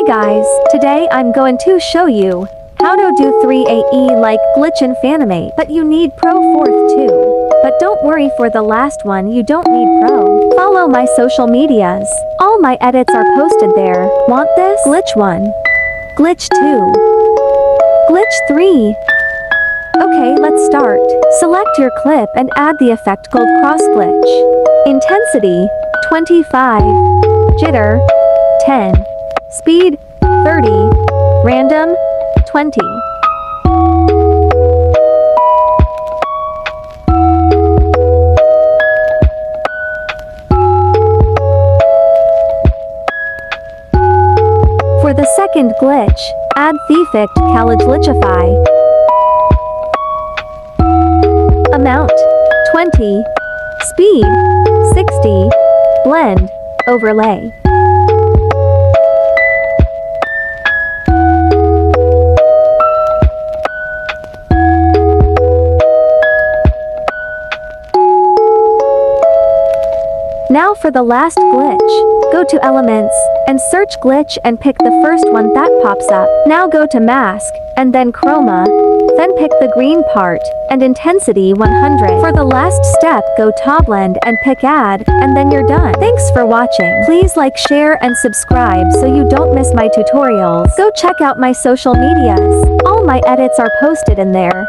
guys, today I'm going to show you how to do 3AE like glitch in Funimate, but you need Pro 4th too. But don't worry, for the last one you don't need Pro. Follow my social medias. All my edits are posted there. Want this? Glitch 1. Glitch 2. Glitch 3. Okay, let's start. Select your clip and add the effect called cross glitch. Intensity 25. Jitter 10. Speed 30. Random 20. For the second glitch, add Thiefect Glitchify. Amount 20. Speed 60. Blend overlay. Now for the last glitch, go to Elements, and search glitch and pick the first one that pops up. Now go to Mask, and then Chroma, then pick the green part, and Intensity 100. For the last step, go to Blend and pick Add, and then you're done. Thanks for watching. Please like, share, and subscribe so you don't miss my tutorials. Go check out my social medias. All my edits are posted in there.